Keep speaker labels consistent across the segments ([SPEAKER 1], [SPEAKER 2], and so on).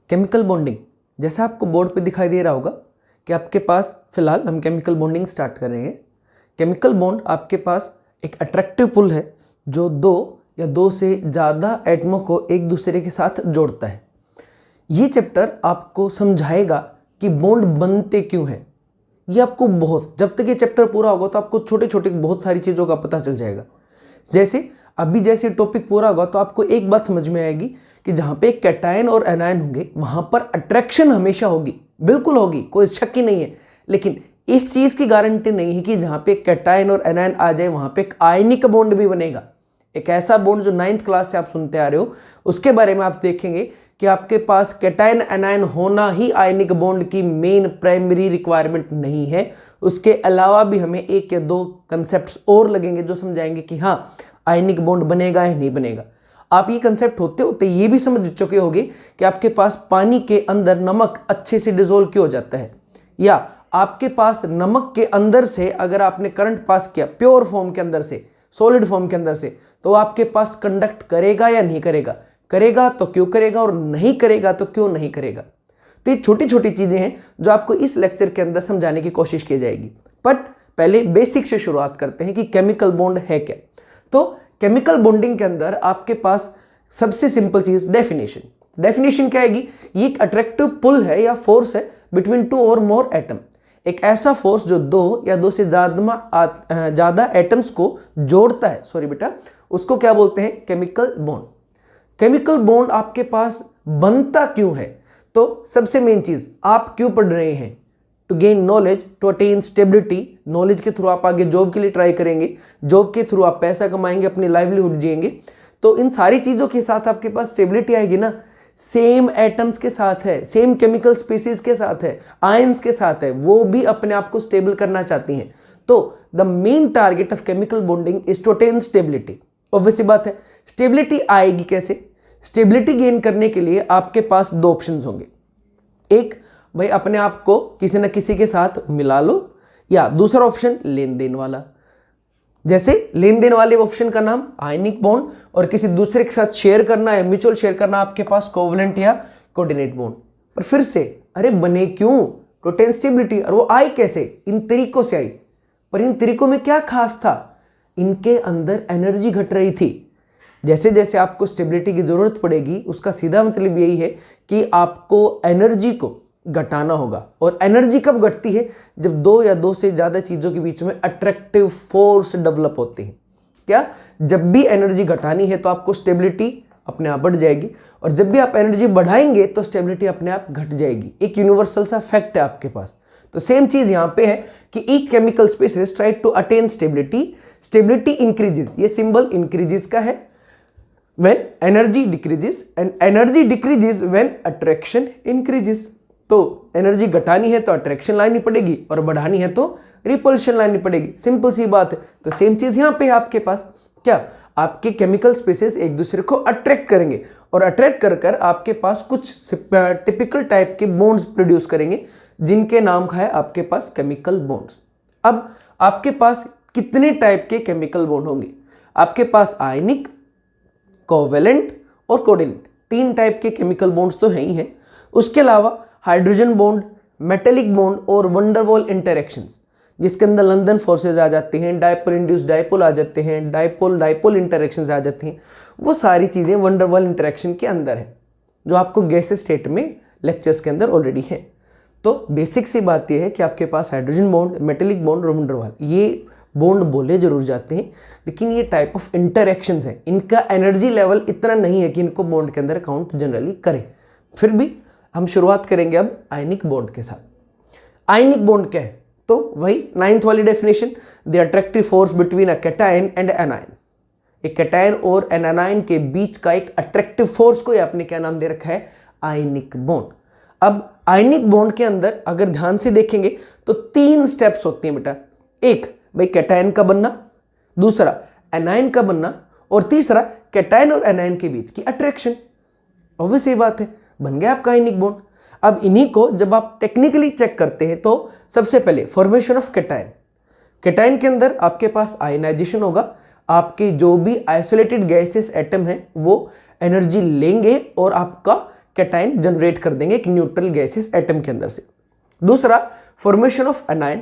[SPEAKER 1] Chemical bonding, जैसा आपको board पे दिखाई दे रहा होगा कि आपके पास फिलहाल हम केमिकल बॉन्डिंग स्टार्ट कर रहे हैं। केमिकल बॉन्ड आपके पास एक अट्रैक्टिव पुल है जो दो या दो से ज़्यादा एटमों को एक दूसरे के साथ जोड़ता है। ये चैप्टर आपको समझाएगा कि बॉन्ड बनते क्यों हैं। ये आपको जब तक ये चैप्टर पूरा होगा तो आपको छोटे छोटे बहुत सारी चीज़ों का पता चल जाएगा। जैसे टॉपिक पूरा होगा तो आपको एक बात समझ में आएगी कि जहाँ पे कैटायन और एनायन होंगे वहाँ पर अट्रैक्शन हमेशा होगी, बिल्कुल होगी, कोई शक ही नहीं है। लेकिन इस चीज़ की गारंटी नहीं है कि जहाँ पे कैटायन और एनायन आ जाए वहाँ पे एक आयनिक बॉन्ड भी बनेगा। एक ऐसा बॉन्ड जो 9th क्लास से आप सुनते आ रहे हो उसके बारे में आप देखेंगे कि आपके पास कैटायन एनायन होना ही आयनिक बॉन्ड की मेन प्राइमरी रिक्वायरमेंट नहीं है। उसके अलावा भी हमें एक या दो कंसेप्ट्स और लगेंगे जो समझाएंगे कि हाँ आयनिक बॉन्ड बनेगा या नहीं बनेगा। आप ये कंसेप्ट होते होते ये भी समझ चुके होंगे कि आपके पास पानी के अंदर नमक अच्छे से डिसोल्व क्यों हो जाता है, या आपके पास नमक के अंदर से अगर आपने करंट पास किया प्योर फॉर्म के अंदर से, सॉलिड फॉर्म के अंदर से, तो आपके पास कंडक्ट करेगा या नहीं करेगा, करेगा तो क्यों करेगा और नहीं करेगा तो क्यों नहीं करेगा। तो ये छोटी छोटी चीजें हैं जो आपको इस लेक्चर के अंदर समझाने की कोशिश की जाएगी। बट पहले बेसिक से शुरुआत करते हैं कि केमिकल बॉन्ड है क्या। तो केमिकल बॉन्डिंग के अंदर आपके पास सबसे सिंपल चीज डेफिनेशन क्या आएगी, ये एक अट्रैक्टिव पुल है या फोर्स है बिटवीन टू और मोर एटम। एक ऐसा फोर्स जो दो या दो से ज्यादा एटम्स को जोड़ता है, उसको क्या बोलते हैं, केमिकल बॉन्ड। केमिकल बॉन्ड आपके पास बनता क्यों है, तो सबसे मेन चीज आप क्यों पढ़ रहे हैं, to gain knowledge, to attain stability. Knowledge के थ्रू आप आगे जॉब के लिए ट्राई करेंगे, जॉब के थ्रू आप पैसा कमाएंगे, अपनी लाइवलीहुड जिएंगे। तो इन सारी चीजों के साथ आपके पास स्टेबिलिटी आएगी ना, सेम एटम्स के साथ है, सेम केमिकल स्पीसीज के साथ है, आयंस के साथ है, वो भी अपने आप को स्टेबल करना चाहती हैं। तो the main target of chemical bonding is to attain stability. Obviously बात है, स्टेबिलिटी आएगी कैसे, स्टेबिलिटी गेन करने के लिए आपके पास दो ऑप्शंस होंगे। एक, भाई अपने आप को किसी न किसी के साथ मिला लो, या दूसरा ऑप्शन लेन देन वाला। जैसे लेन देन वाले ऑप्शन का नाम आयनिक बॉन्ड, और किसी दूसरे के साथ शेयर करना है, म्यूचुअल शेयर करना आपके पास कोवलेंट या कोऑर्डिनेट बॉन्ड। पर फिर से अरे बने क्यों, टू अटेन स्टेबिलिटी, और वो आई कैसे, इन तरीकों से आई। पर इन तरीकों में क्या खास था, इनके अंदर एनर्जी घट रही थी। जैसे जैसे आपको स्टेबिलिटी की जरूरत पड़ेगी उसका सीधा मतलब यही है कि आपको एनर्जी को घटाना होगा। और एनर्जी कब घटती है, जब दो या दो से ज्यादा चीजों के बीच में अट्रैक्टिव फोर्स डेवलप होते हैं। क्या, जब भी एनर्जी घटानी है तो आपको स्टेबिलिटी अपने आप बढ़ जाएगी, और जब भी आप एनर्जी बढ़ाएंगे तो स्टेबिलिटी अपने आप घट जाएगी। एक यूनिवर्सल सा फैक्ट है आपके पास। तो सेम चीज यहां पे है कि each chemical species try to attain stability increases. ये सिंबल इंक्रीजेस का है when energy decreases and energy decreases when attraction increases। तो एनर्जी घटानी है तो अट्रैक्शन लानी पड़ेगी, और बढ़ानी है तो रिपल्शन लानी पड़ेगी। सिंपल सी बात है। तो सेम चीज यहां पे है आपके पास। क्या, आपके केमिकल स्पीसीज एक दूसरे को अट्रैक्ट करेंगे, और अट्रैक्ट कर कर आपके पास कुछ टिपिकल टाइप के बॉन्ड्स प्रोड्यूस करेंगे जिनके नाम है आपके पास केमिकल बॉन्ड्स। अब आपके पास कितने टाइप के केमिकल बॉन्ड होंगे, आपके पास आयनिक, कोवेलेंट और कोऑर्डिनेट, 3 टाइप के केमिकल बॉन्ड्स तो है ही हैं। उसके अलावा हाइड्रोजन बॉन्ड, मेटेलिक बॉन्ड और वंडरवॉल इंटरैक्शंस, जिसके अंदर लंदन फोर्सेज आ जाते हैं, डायपोल इंड्यूस डायपोल आ जाते हैं, डायपोल इंटरैक्शंस आ जाती हैं। वो सारी चीज़ें वंडरवॉल इंटरैक्शन के अंदर है, जो आपको गैसेस स्टेट में लेक्चर्स के अंदर ऑलरेडी है। तो बेसिक सी बात यह है कि आपके पास हाइड्रोजन बॉन्ड, मेटेलिक बॉन्ड और वंडरवॉल, ये बॉन्ड बोले जरूर जाते हैं, लेकिन ये टाइप ऑफ इंटरैक्शंस हैं। इनका एनर्जी लेवल इतना नहीं है कि इनको बॉन्ड के अंदर काउंट जनरली करें। फिर भी हम शुरुआत करेंगे अब आयनिक बॉन्ड के साथ। आयनिक बॉन्ड क्या है, तो वही 9th वाली definition, the attractive force between a cation and anion. एक कैटायन और एन एनायन के बीच का एक अट्रैक्टिव फोर्स को आपने क्या नाम दे रखा है, आयनिक बॉन्ड। अब आयनिक बॉन्ड के अंदर अगर ध्यान से देखेंगे तो 3 स्टेप्स होते हैं बेटा। एक, भाई कैटायन का बनना, दूसरा एनायन का बनना, और तीसरा कैटायन और एनायन के बीच की अट्रैक्शन। ऑब्वियस ये बात है, बन गया आपका आयनिक बॉन्ड। अब इन्हीं को जब आप टेक्निकली चेक करते हैं तो सबसे पहले फॉर्मेशन ऑफ कैटायन। कैटायन के अंदर आपके पास आयनाइजेशन होगा, आपके जो भी आइसोलेटेड गैसेस एटम है वो एनर्जी लेंगे और आपका कैटायन जनरेट कर देंगे एक न्यूट्रल गैसेस एटम के अंदर से। दूसरा, फॉर्मेशन ऑफ एनायन।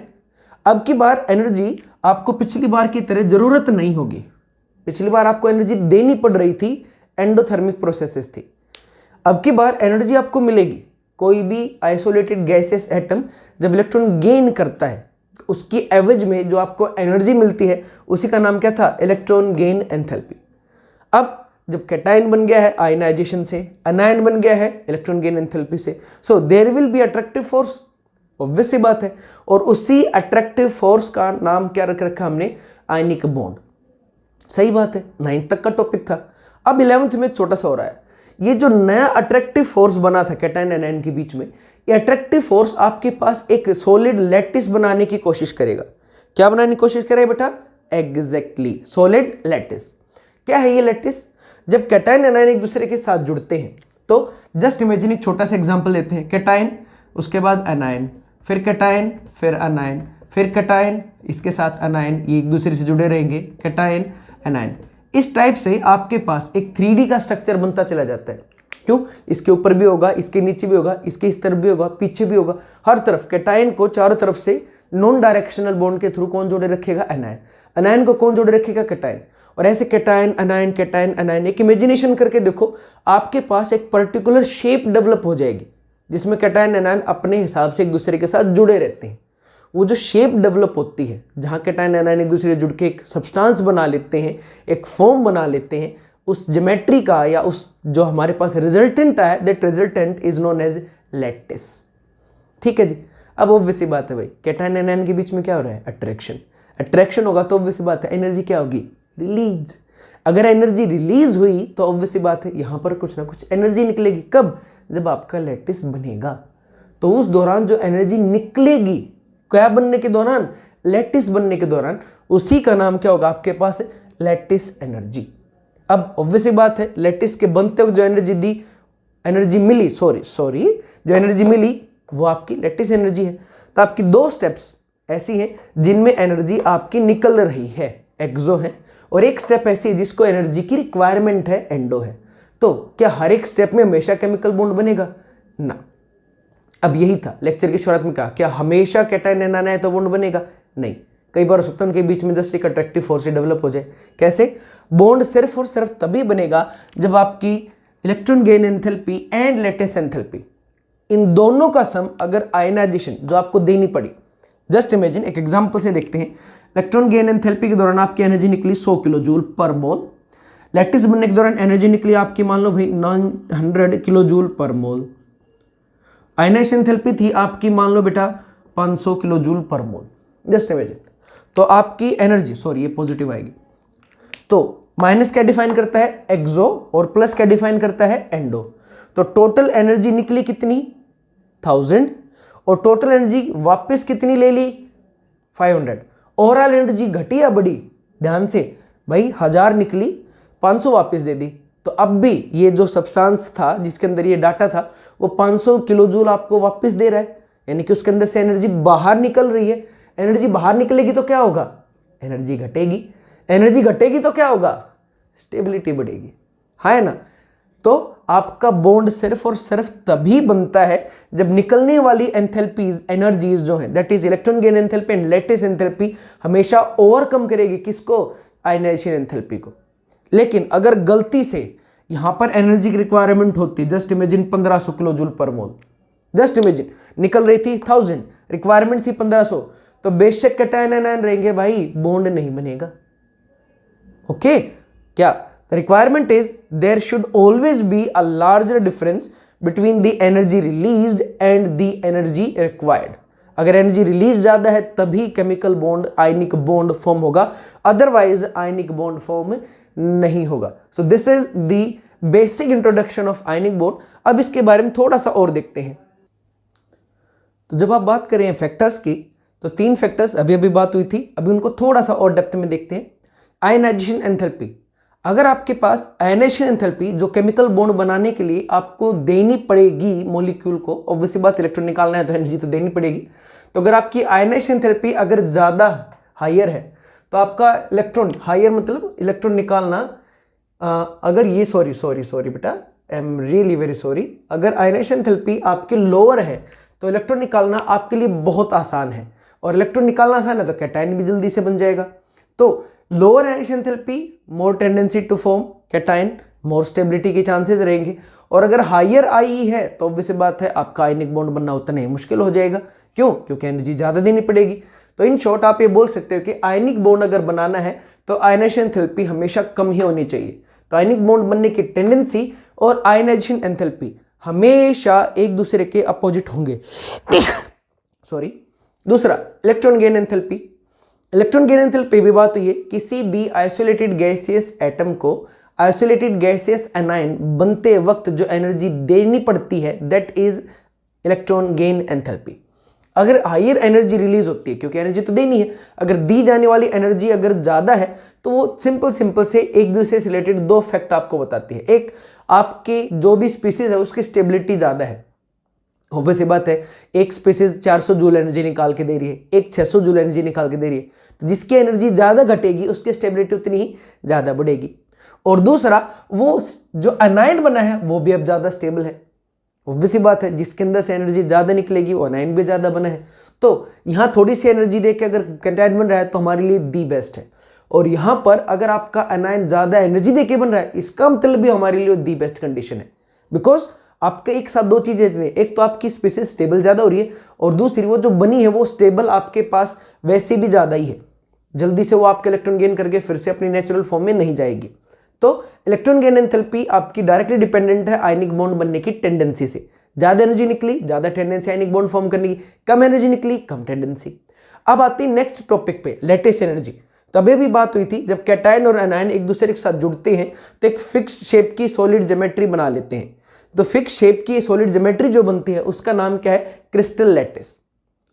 [SPEAKER 1] अब की बार एनर्जी आपको पिछली बार की तरह जरूरत नहीं होगी। पिछली बार आपको एनर्जी देनी पड़ रही थी, एंडोथर्मिक प्रोसेसेस थी। अब की बार एनर्जी आपको मिलेगी। कोई भी आइसोलेटेड गैसेस एटम जब इलेक्ट्रॉन गेन करता है, उसकी एवरेज में जो आपको एनर्जी मिलती है उसी का नाम क्या था? Electron gain enthalpy. अब जब कैटायन बन गया है आयनाइजेशन से, अनायन बन गया है इलेक्ट्रॉन गेन एंथैल्पी से, so there will be attractive force, obvious सी बात है। और उसी अट्रैक्टिव फोर्स का नाम क्या रख रखा हमने? Ionic bond. सही बात है, 9th तक का टॉपिक था। अब 11th में छोटा सा हो रहा है। ये जो नया अट्रैक्टिव फोर्स बना था कैटायन एनायन के बीच में, ये अट्रैक्टिव फोर्स आपके पास एक सॉलिड लैटिस बनाने की कोशिश करेगा। क्या बनाने की कोशिश करेगा बेटा? Exactly, solid lattice. क्या है ये लैटिस? जब कैटायन एनायन एक दूसरे के साथ जुड़ते हैं तो जस्ट इमेजिन एक छोटा सा एग्जांपल लेते हैं। कैटायन, उसके बाद अनायन, फिर कैटायन, फिर अनायन, फिर कैटायन, इसके साथ अनायन, ये एक दूसरे से जुड़े रहेंगे, कैटायन अनायन। इस टाइप से आपके पास एक 3D का स्ट्रक्चर बनता चला जाता है। क्यों? इसके ऊपर भी होगा, इसके नीचे भी होगा, इसके इस तरफ भी होगा, पीछे भी होगा, हर तरफ। कैटायन को चारों तरफ से नॉन डायरेक्शनल बॉन्ड के थ्रू कौन जोड़े रखेगा? अनायन। अनायन को कौन जोड़े रखेगा? कैटायन। और ऐसे कैटायन अनायन कैटायन अनायन, एक इमेजिनेशन करके देखो, आपके पास एक पर्टिकुलर शेप डेवलप हो जाएगी जिसमें कैटायन अनायन अपने हिसाब से एक दूसरे के साथ जुड़े रहते हैं। वो जो शेप डेवलप होती है, जहाँ कैटायन एनायन एक दूसरे जुड़ के एक सब्सटेंस बना लेते हैं, एक फॉर्म बना लेते हैं, उस ज्योमेट्री का या उस जो हमारे पास रिजल्टेंट है, that resultant is known as lattice. ठीक है जी। अब ऑब्वियस बात है भाई, कैटायन एनायन के बीच में क्या हो रहा है? अट्रैक्शन। अट्रैक्शन होगा तो ऑब्वियस बात है एनर्जी क्या होगी? रिलीज। अगर एनर्जी रिलीज हुई तो ऑब्वियस बात है यहाँ पर कुछ ना कुछ एनर्जी निकलेगी। कब? जब आपका लैटिस बनेगा। तो उस दौरान जो एनर्जी निकलेगी, क्या बनने के दौरान? लैटिस बनने के दौरान, उसी का नाम क्या होगा आपके पास? Lattice energy. अब ऑब्वियस बात है, लैटिस के बनते वक्त जो एनर्जी दी, एनर्जी मिली, जो एनर्जी मिली वो आपकी लैटिस एनर्जी है। तो आपकी 2 स्टेप्स ऐसी हैं जिनमें एनर्जी आपकी निकल रही है, एक्सो है, और एक स्टेप ऐसी है जिसको एनर्जी की रिक्वायरमेंट है, एंडो है। तो क्या हर एक स्टेप में हमेशा केमिकल बॉन्ड बनेगा? ना। अब यही था लेक्चर की शुरुआत में कहा, क्या हमेशा कैटायन एनायन है तो बॉन्ड बनेगा? नहीं। कई बार हो सकता है उनके बीच में जस्ट एक अट्रैक्टिव फोर्स डेवलप हो जाए। कैसे? बॉन्ड सिर्फ और सिर्फ तभी बनेगा जब आपकी electron gain enthalpy and lattice enthalpy, इन दोनों का सम अगर आयनाइजेशन जो आपको देनी पड़ी, जस्ट इमेजिन एक एग्जांपल से देखते हैं। इलेक्ट्रॉन गेन एंथैल्पी के दौरान आपकी एनर्जी निकली 100 किलो जूल पर मोल। लैटिस बनने के दौरान एनर्जी निकली आपकी मान लो भाई 900 किलो जूल पर मोल। आयनाइजेशन एंथैल्पी थी आपकी मान लो बेटा 500 किलो जूल पर मोल। Just imagine. तो आपकी एनर्जी, सॉरी ये पॉजिटिव आएगी, तो माइनस क्या डिफाइन करता है? एक्सो, और प्लस क्या डिफाइन करता है? एंडो। तो टोटल एनर्जी निकली कितनी? 1000, और टोटल एनर्जी वापस कितनी ले ली? 500। ओवरऑल एनर्जी घटी या बढ़ी? ध्यान से भाई, 1000 निकली, 500 वापस दे दी। तो अब भी ये जो सब्सटेंस था जिसके अंदर ये डाटा था, वो 500 किलो जूल आपको वापस दे रहा है, यानी कि उसके अंदर से एनर्जी बाहर निकल रही है। एनर्जी बाहर निकलेगी तो क्या होगा? एनर्जी घटेगी। एनर्जी घटेगी तो क्या होगा? स्टेबिलिटी बढ़ेगी, है ना। तो आपका बॉन्ड सिर्फ और सिर्फ तभी बनता है जब निकलने वाली एंथैल्पीज, एनर्जीज जो है, that is electron gain enthalpy and lattice enthalpy, हमेशा ओवरकम करेगी किसको? आयनाइजेशन एंथैल्पी को। लेकिन अगर गलती से यहां पर एनर्जी की रिक्वायरमेंट होती, जस्ट इमेजिन 1500 किलो जूल पर मोल, जस्ट इमेजिन, निकल रही थी 1000, रिक्वायरमेंट थी 1500, तो बेशक कैटायन एनायन रहेंगे भाई, बॉन्ड नहीं बनेगा। ओके क्या? The requirement is there should always be a larger difference between the energy released and the energy required. अगर एनर्जी रिलीज ज्यादा है तभी chemical bond, ionic bond form होगा, अदरवाइज आयनिक बॉन्ड फॉर्म नहीं होगा। So this is the basic introduction of ionic bond. अब इसके बारे में थोड़ा सा और देखते हैं। तो जब आप बात करें फैक्टर्स की, तो 3 फैक्टर्स अभी बात हुई थी, अभी उनको थोड़ा सा और डेप्थ में देखते हैं। आयनाइजेशन एंथैल्पी, अगर आपके पास आयनाइजेशन एंथैल्पी जो केमिकल बॉन्ड बनाने के लिए आपको देनी पड़ेगी मॉलिक्यूल को, ऑब्वियसली बात इलेक्ट्रॉन निकालना है तो एनर्जी तो देनी पड़ेगी। तो अगर आपकी आयनाइजेशन एंथैल्पी अगर ज़्यादा हायर है तो आपका इलेक्ट्रॉन, हायर मतलब इलेक्ट्रॉन निकालना, अगर ये सॉरी बेटा, I am really very sorry, अगर आयनाइजेशन एंथैल्पी आपके लोअर है तो इलेक्ट्रॉन निकालना आपके लिए बहुत आसान है, और इलेक्ट्रॉन निकालना आसान है तो कैटायन भी जल्दी से बन जाएगा। तो lower ionization enthalpy more tendency to form cation, more stability के चांसेस रहेंगे, और अगर हायर आई है तो ऑब्वियस बात है आपका आयनिक बॉन्ड बनना उतना ही मुश्किल हो जाएगा। क्यों? क्योंकि एनर्जी ज़्यादा देनी पड़ेगी। तो इन शॉर्ट आप ये बोल सकते हो कि आयनिक बॉन्ड अगर बनाना है तो आयनाइजेशन एंथैल्पी हमेशा कम ही होनी चाहिए। तो आयनिक बॉन्ड बनने की टेंडेंसी और आयनाइजेशन एंथैल्पी हमेशा एक दूसरे के अपोजिट होंगे। सॉरी। दूसरा, electron gain enthalpy. Electron gain enthalpy भी बात हुई है, किसी भी आइसोलेटेड गैसियस एटम को आइसोलेटेड गैसियस एनायन बनते वक्त जो एनर्जी देनी पड़ती है that is electron gain enthalpy. अगर हायर एनर्जी रिलीज होती है, क्योंकि एनर्जी तो देनी है, अगर दी जाने वाली एनर्जी अगर ज़्यादा है तो वो सिंपल से एक दूसरे से रिलेटेड दो फैक्ट आपको बताती है। एक, आपके जो भी स्पीसीज है उसकी स्टेबिलिटी ज़्यादा है। ऑब्वियस बात है, एक स्पीसीज 400 जूल एनर्जी निकाल के दे रही है, एक 600 जूल एनर्जी निकाल के दे रही है, तो जिसकी एनर्जी ज़्यादा घटेगी उसकी स्टेबिलिटी उतनी ही ज़्यादा बढ़ेगी। और दूसरा, वो जो एनायन बना है वो भी अब ज़्यादा स्टेबल है। ऑब्वियस बात है, जिसके अंदर से एनर्जी ज़्यादा निकलेगी वो एनायन भी ज़्यादा बना है। तो यहाँ थोड़ी सी एनर्जी दे के अगर कैटायन बन रहा है तो हमारे लिए दी बेस्ट है, और यहाँ पर अगर आपका एनायन ज़्यादा एनर्जी दे के बन रहा है इसका मतलब भी हमारे लिए दी बेस्ट कंडीशन है। बिकॉज आपके एक साथ दो चीजें, एक तो आपकी स्पीसीज स्टेबल ज्यादा हो रही है, और दूसरी वो जो बनी है वो स्टेबल आपके पास वैसे भी ज्यादा ही है, जल्दी से वो आपके इलेक्ट्रॉन गेन करके फिर से अपनी नेचुरल फॉर्म में नहीं जाएगी। तो इलेक्ट्रॉन गेन एंथैल्पी आपकी डायरेक्टली डिपेंडेंट है आयनिक बॉन्ड बनने की टेंडेंसी से। ज्यादा एनर्जी निकली, ज्यादा टेंडेंसी आयनिक बॉन्ड फॉर्म करने की, कम एनर्जी निकली, कम टेंडेंसी। अब आती है नेक्स्ट टॉपिक पे, लैटिस एनर्जी। तभी भी बात हुई थी, जब कैटायन और एनायन एक दूसरे के साथ जुड़ते हैं तो एक फिक्स्ड शेप की सॉलिड ज्योमेट्री बना लेते हैं। तो फिक्स शेप की सॉलिड ज्योमेट्री जो बनती है उसका नाम क्या है? Crystal lattice.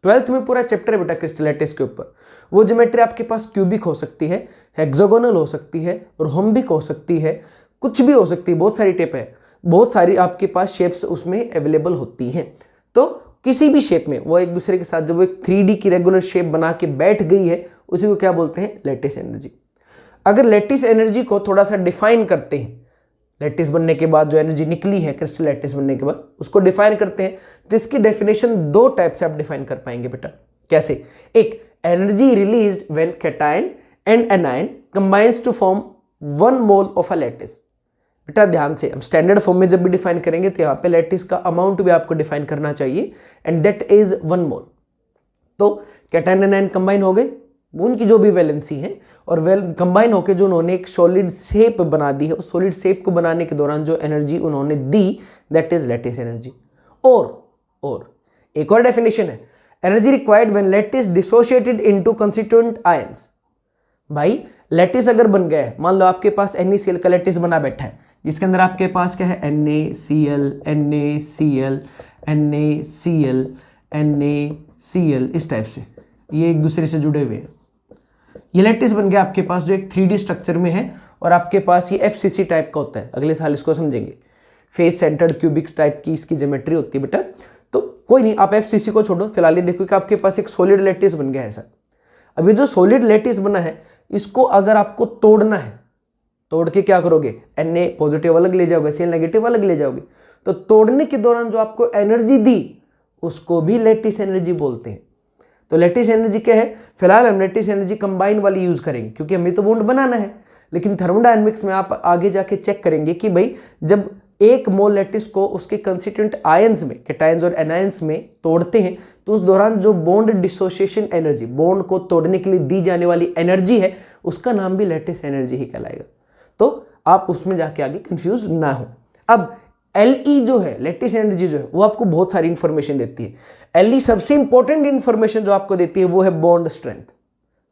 [SPEAKER 1] 12th में पूरा चैप्टर है बेटा क्रिस्टल लैटिस के ऊपर। वो ज्योमेट्री आपके पास क्यूबिक हो सकती है, हेक्सागोनल हो सकती है, रोम्बिक हो सकती है, कुछ भी हो सकती है, बहुत सारी टाइप है, बहुत सारी आपके पास शेप्स उसमें अवेलेबल होती हैं। तो किसी भी शेप में वो एक दूसरे के साथ जब वो एक 3D की रेगुलर शेप बना के बैठ गई है उसी को क्या बोलते हैं? Lattice energy. अगर लैटिस एनर्जी को थोड़ा सा डिफाइन करते हैं, लैटिस बनने के बाद जो एनर्जी निकली है क्रिस्टल लैटिस बनने के बाद उसको डिफाइन करते हैं, तो इसकी डेफिनेशन दो टाइप से आप डिफाइन कर पाएंगे बेटा। कैसे? एक, energy released when cation and anion combines to form 1 mole of a lattice. बेटा ध्यान से, हम स्टैंडर्ड फॉर्म में जब भी डिफाइन करेंगे तो यहाँ पे लैटिस का अमाउंट भी आपको डिफाइन करना चाहिए, एंड दैट इज 1 मोल। तो कैटायन एनायन कंबाइन हो गए, उनकी जो भी वैलेंसी है, और कंबाइन होकर जो उन्होंने एक सॉलिड शेप बना दी है, उस सॉलिड शेप को बनाने के दौरान जो एनर्जी उन्होंने दी दैट इज लैटिस एनर्जी। और एक और डेफिनेशन है, energy required when lattice dissociated into constituent ions. भाई लैटिस अगर बन गया है, मान लो आपके पास NaCl का लैटिस बना बैठा है, जिसके अंदर आपके पास क्या है? NaCl NaCl NaCl NaCl, इस टाइप से ये एक दूसरे से जुड़े हुए हैं। ये लैटिस बन गया आपके पास जो एक 3D स्ट्रक्चर में है, और आपके पास ये FCC टाइप का होता है, अगले साल इसको समझेंगे। फेस सेंटर्ड क्यूबिक टाइप की इसकी ज्योमेट्री होती है बेटा। तो कोई नहीं, आप FCC को छोड़ो, फिलहाल ये देखो कि आपके पास एक सॉलिड लैटिस बन गया है ऐसा। अभी जो सॉलिड लैटिस बना है इसको अगर आपको तोड़ना है, तोड़ के क्या करोगे? Na पॉजिटिव अलग ले जाओगे, Cl नेगेटिव अलग ले जाओगे। तो तोड़ने के दौरान जो आपको एनर्जी दी उसको भी लैटिस एनर्जी बोलते हैं। तो लैटिस एनर्जी क्या है? फिलहाल हम लैटिस एनर्जी कंबाइन वाली यूज करेंगे क्योंकि हमें तो बॉन्ड बनाना है, लेकिन थर्मोडायनेमिक्स में आप आगे जाके चेक करेंगे कि भाई जब 1 मोल लैटिस को उसके कंस्टिट्यूएंट आयंस में, कैटायंस और एनायंस में तोड़ते हैं तो उस दौरान जो बॉन्ड डिसोसिएशन एनर्जी, बॉन्ड को तोड़ने के लिए दी जाने वाली एनर्जी है, उसका नाम भी लैटिस एनर्जी ही कहलाएगा। तो आप उसमें जाके आगे कंफ्यूज ना हो। अब Le जो है, लैटिस एनर्जी जो है, वो आपको बहुत सारी इंफॉर्मेशन देती है। Le सबसे इंपॉर्टेंट इंफॉर्मेशन जो आपको देती है वो है बॉन्ड स्ट्रेंथ।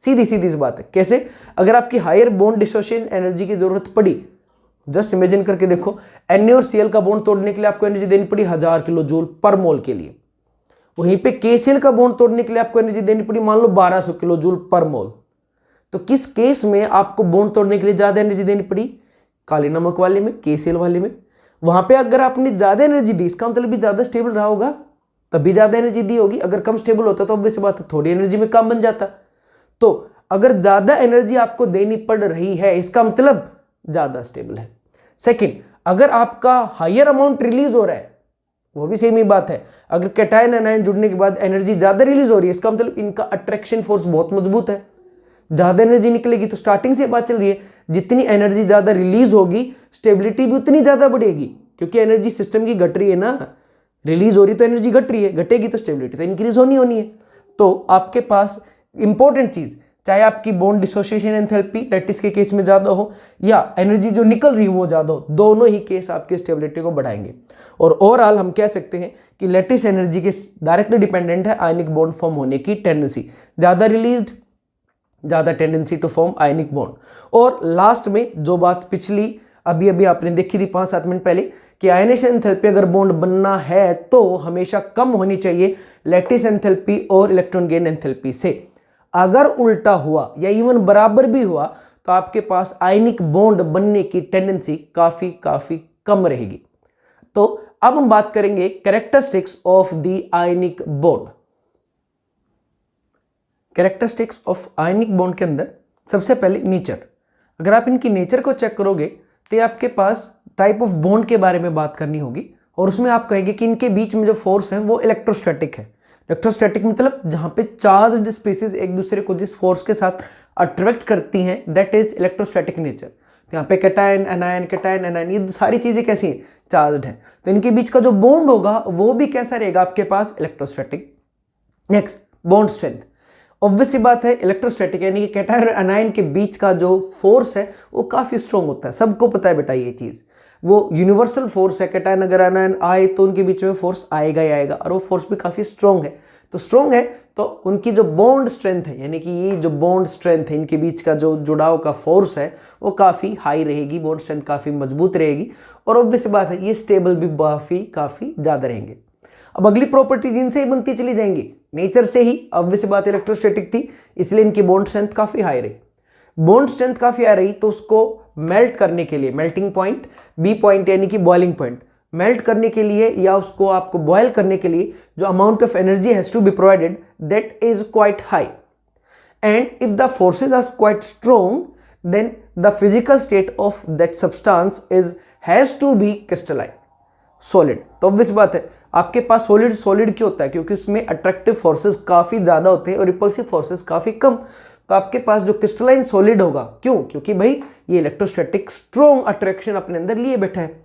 [SPEAKER 1] सीधी सीधी इस बात है। कैसे? अगर आपकी हायर बॉन्ड डिसोसिएशन एनर्जी की जरूरत पड़ी, जस्ट इमेजिन करके देखो, Na और Cl का बॉन्ड तोड़ने के लिए आपको एनर्जी देनी पड़ी 1000 किलो जूल पर मोल के लिए। वहीं पे KCl का बॉन्ड तोड़ने के लिए आपको एनर्जी देनी पड़ी मान लो 1200 किलो जूल पर मोल। तो किस केस में आपको बॉन्ड तोड़ने के लिए ज्यादा एनर्जी देनी पड़ी? काले नमक वाले में, KCl वाले में। वहां पे अगर आपने ज्यादा एनर्जी दी, इसका मतलब भी ज्यादा स्टेबल रहा होगा, तभी ज्यादा एनर्जी दी होगी। अगर कम स्टेबल होता तो ऑब्वियस बात है थोड़ी एनर्जी में काम बन जाता। तो अगर ज्यादा एनर्जी आपको देनी पड़ रही है इसका मतलब ज्यादा स्टेबल है। सेकंड, अगर आपका हायर अमाउंट रिलीज हो रहा है, वो भी सेम ही बात है, अगर कैटायन एनायन जुड़ने के बाद एनर्जी ज्यादा रिलीज हो रही है, इसका मतलब इनका अट्रैक्शन फोर्स बहुत मजबूत है, ज्यादा एनर्जी निकलेगी। तो स्टार्टिंग से बात चल रही है, जितनी एनर्जी ज्यादा रिलीज होगी स्टेबिलिटी भी उतनी ज्यादा बढ़ेगी, क्योंकि एनर्जी सिस्टम की घट रही है ना, रिलीज हो रही तो एनर्जी घट रही है, घटेगी तो स्टेबिलिटी तो इंक्रीज होनी है। तो आपके पास इंपॉर्टेंट चीज, चाहे आपकी बॉन्ड डिसोसिएशन एंथैल्पी लैटिस के केस में ज्यादा हो या एनर्जी जो निकल रही है वो ज्यादा हो, दोनों ही केस आपकी स्टेबिलिटी को बढ़ाएंगे। और ओवरऑल हम कह सकते हैं कि लैटिस एनर्जी के डायरेक्टली डिपेंडेंट है आयनिक बॉन्ड फॉर्म होने की टेंडेंसी, ज्यादा रिलीज्ड ज्यादा tendency to form ionic bond. और लास्ट में जो बात पिछली अभी आपने देखी थी 5-7 मिनट पहले कि आयनेशन एंथैल्पी अगर बॉन्ड बनना है तो हमेशा कम होनी चाहिए लैटिस एंथैल्पी और इलेक्ट्रॉन गेन एंथैल्पी से। अगर उल्टा हुआ या इवन बराबर भी हुआ तो आपके पास आयनिक बॉन्ड बनने की टेंडेंसी काफी कम रहेगी। तो अब हम बात करेंगे characteristics of the ionic bond. Characteristics of ionic bond के अंदर सबसे पहले नेचर। अगर आप इनकी नेचर को चेक करोगे तो आपके पास टाइप ऑफ बॉन्ड के बारे में बात करनी होगी, और उसमें आप कहेंगे कि इनके बीच में जो फोर्स है वो इलेक्ट्रोस्टैटिक है। इलेक्ट्रोस्टैटिक मतलब जहां पे चार्ज्ड स्पीसीज एक दूसरे को जिस फोर्स के साथ अट्रैक्ट करती हैं, दैट इज इलेक्ट्रोस्टैटिक नेचर। तो यहाँ पे कैटायन एनायन ये सारी चीजें कैसी हैं, चार्ज्ड है, तो इनके बीच का जो बॉन्ड होगा वो भी कैसा रहेगा आपके पास, electrostatic. Next, bond strength. Obvious सी बात है, इलेक्ट्रोस्टैटिक यानी कि कैटायन और एनायन के बीच का जो फोर्स है वो काफी स्ट्रॉन्ग होता है, सबको पता है बेटा ये चीज, वो यूनिवर्सल फोर्स है। कैटायन अगर एनायन आए तो उनके बीच में फोर्स आएगा ही आएगा, और वो फोर्स भी काफी स्ट्रॉन्ग है। तो स्ट्रॉन्ग है तो उनकी जो बॉन्ड स्ट्रेंथ है, यानी कि ये जो बॉन्ड स्ट्रेंथ है, इनके बीच का जो जुड़ाव का फोर्स है वो काफी हाई रहेगी, बॉन्ड स्ट्रेंथ काफी मजबूत रहेगी, और ऑब्वियस बात है ये स्टेबल भी काफी ज्यादा रहेंगे। अब अगली प्रॉपर्टी जिनसे ही बनती चली जाएंगी, नेचर से ही ऑब्वियस बात इलेक्ट्रोस्टैटिक थी इसलिए इनकी बॉन्ड स्ट्रेंथ काफी हाई रही। बॉन्ड स्ट्रेंथ काफी हाई रही तो उसको मेल्ट करने के लिए, मेल्टिंग पॉइंट, बी पॉइंट यानी कि बॉइलिंग पॉइंट, मेल्ट करने के लिए या उसको आपको बॉयल करने के लिए जो amount of energy has to be provided that is quite high, and if the forces are quite strong then the physical state of that substance is has to be crystalline solid. तो obvious बात है आपके पास solid क्यों होता है, क्योंकि उसमें attractive forces काफी ज्यादा होते हैं और रिपल्सिव फोर्सेस काफी कम। तो आपके पास जो क्रिस्टलाइन सॉलिड होगा, क्यों, क्योंकि भाई ये इलेक्ट्रोस्टैटिक स्ट्रॉन्ग अट्रैक्शन अपने अंदर लिए बैठा है।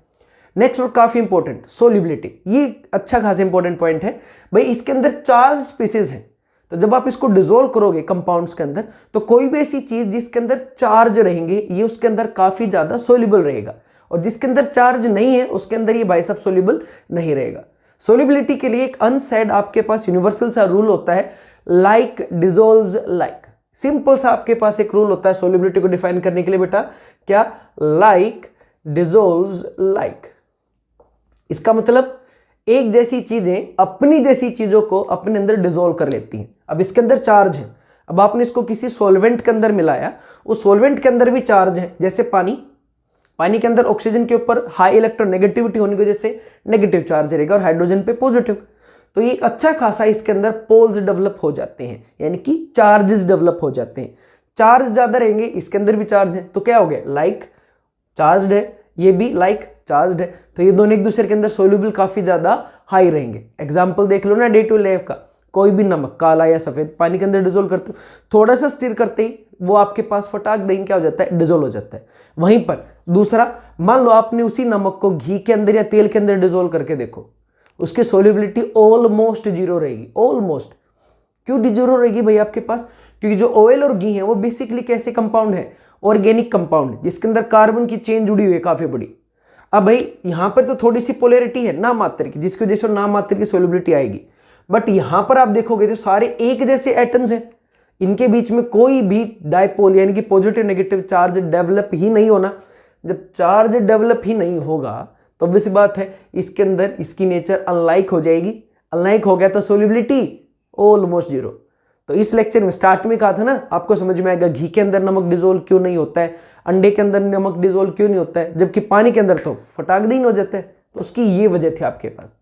[SPEAKER 1] नेक्स्ट और काफी इंपॉर्टेंट, सोल्युबिलिटी। ये अच्छा खासा इंपॉर्टेंट पॉइंट है भाई, इसके अंदर चार्ज स्पीसीज है, तो जब आप इसको डिसोल्व करोगे कंपाउंड्स के अंदर तो कोई भी ऐसी चीज जिसके अंदर चार्ज रहेंगे ये उसके अंदर काफी ज्यादा सोल्यूबल रहेगा, और जिसके अंदर चार्ज नहीं है उसके अंदर ये भाई सब सोल्यूबल नहीं रहेगा। सोल्युबिलिटी के लिए एक अनसेड आपके पास यूनिवर्सल सा रूल होता है, लाइक डिसोल्व्स लाइक। सिंपल सा आपके पास एक रूल होता है सोल्युबिलिटी को डिफाइन करने के लिए बेटा, क्या, लाइक डिसोल्व्स लाइक। इसका मतलब एक जैसी चीजें अपनी जैसी चीजों को अपने अंदर डिसोल्व कर लेती हैं। अब इसके अंदर चार्ज है, अब आपने इसको किसी सॉल्वेंट के अंदर मिलाया, उस सॉल्वेंट के अंदर भी चार्ज है, जैसे पानी के अंदर ऑक्सीजन के ऊपर हाई इलेक्ट्रोनेगेटिविटी होने की वजह से नेगेटिव चार्ज रहेगा और हाइड्रोजन पे पॉजिटिव। तो ये अच्छा खासा इसके अंदर पोल्स डेवलप हो जाते हैं, यानी कि चार्जेस डेवलप हो जाते हैं। चार्ज ज्यादा रहेंगे, इसके अंदर भी चार्ज है, तो क्या हो गया, लाइक चार्ज्ड है, ये भी लाइक चार्ज्ड है, तो ये दोनों एक दूसरे के अंदर सोल्यूबल काफी ज्यादा हाई रहेंगे। एग्जाम्पल देख लो ना डे टू लाइफ का, कोई भी नमक काला या सफेद पानी के अंदर डिसोल्व करते हो, थोड़ा सा स्टिर करते ही वो आपके पास फटाक देंगे क्या हो जाता है, डिसोल्व हो जाता है। वहीं पर दूसरा, मान लो आपने उसी नमक को घी के अंदर या तेल के अंदर डिसोल्व करके देखो, उसकी सोल्युबिलिटी ऑलमोस्ट जीरो रहेगी। ऑलमोस्ट क्यों जीरो रहेगी भाई आपके पास, क्योंकि जो ऑयल और घी है वो बेसिकली कैसे कंपाउंड है, ऑर्गेनिक कंपाउंड, जिसके अंदर कार्बन की चेन जुड़ी हुई है काफी बड़ी। अब भाई यहां पर तो थोड़ी सी पोलैरिटी है ना मात्र की, जिसकी वजह से ना मात्र की सोल्युबिलिटी आएगी, बट यहां पर आप देखोगे तो सारे एक जैसे एटम्स हैं, इनके बीच में कोई भी डाइपोल यानी कि पॉजिटिव नेगेटिव चार्ज डेवलप ही नहीं होना। जब चार्ज डेवलप ही नहीं होगा तो ऑब्वियस बात है इसके अंदर इसकी नेचर अनलाइक हो जाएगी। अनलाइक हो गया तो सोल्युबिलिटी ऑलमोस्ट जीरो। तो इस लेक्चर में स्टार्ट में कहा था ना, आपको समझ में आएगा घी के अंदर नमक डिसोल्व क्यों नहीं होता है, अंडे के अंदर नमक डिसोल्व क्यों नहीं होता है, जबकि पानी के अंदर तो फटाक दिन हो जाता है। तो उसकी ये वजह थी आपके पास।